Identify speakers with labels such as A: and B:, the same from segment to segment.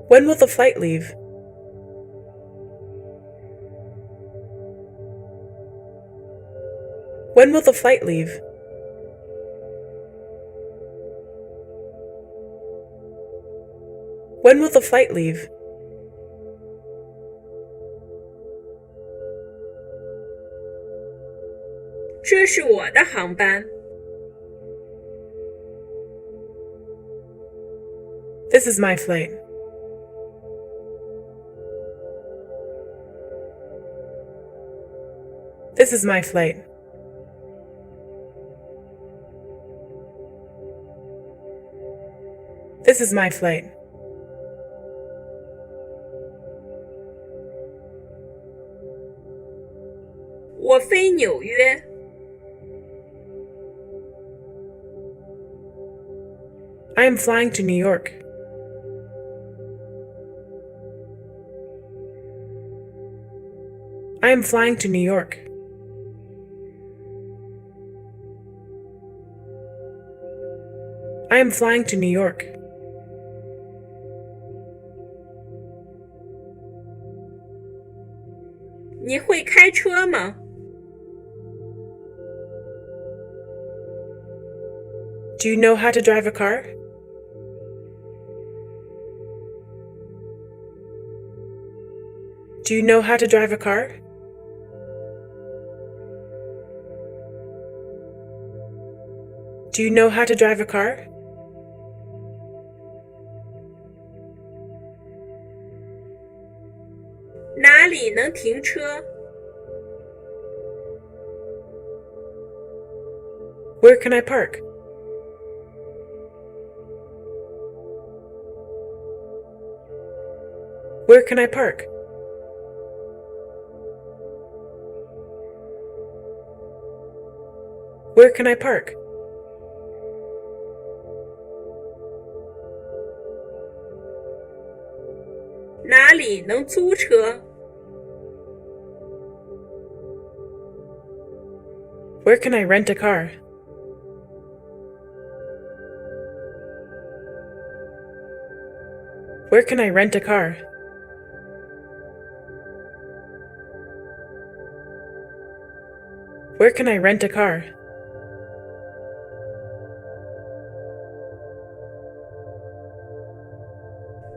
A: When will the flight leave? When will the flight leave? When will the flight leave?
B: "这是我的航班。"
A: This is my flight. This is my flight. This is my flight.
B: 我飞纽约。
A: I am flying to New York. I am flying to New York. I am flying to New York.
B: 你会开车吗？
A: Do you know how to drive a car? Do you know how to drive a car? Do you know how to drive a car?
B: 哪里能停车？
A: Where can I park? Where can I park? Where can I park?
B: 哪里能租车？
A: Where can I rent a car? Where can I rent a car? Where can I rent a car?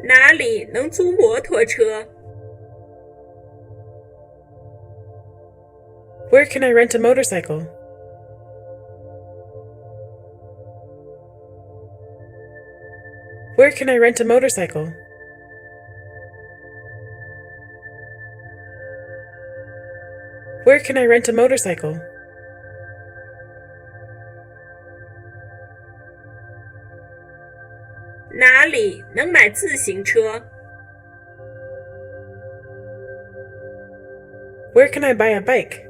B: 哪里能租摩托车？
A: Where can I rent a motorcycle? Where can I rent a motorcycle? Where can I rent a motorcycle?
B: 哪里能买自行车？
A: Where can I buy a bike?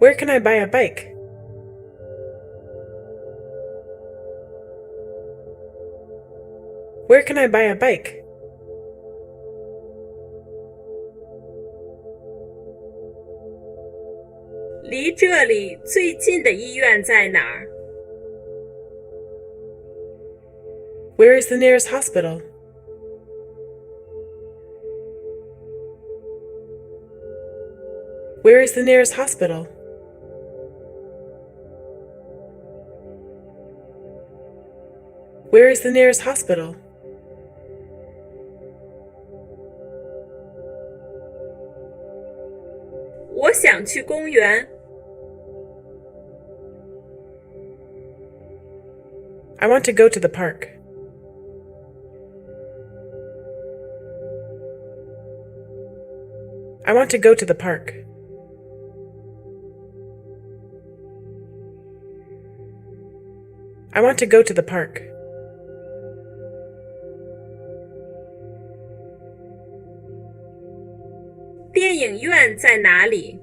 A: Where can I buy a bike? Where can I buy a bike?
B: 离这里最近的医院在哪儿？
A: Where is the nearest hospital? Where is the nearest hospital? Where is the nearest hospital?
B: 我想去公园。
A: I want to go to the park. I want to go to the park. I want to go to the park.
B: 电影院在哪里？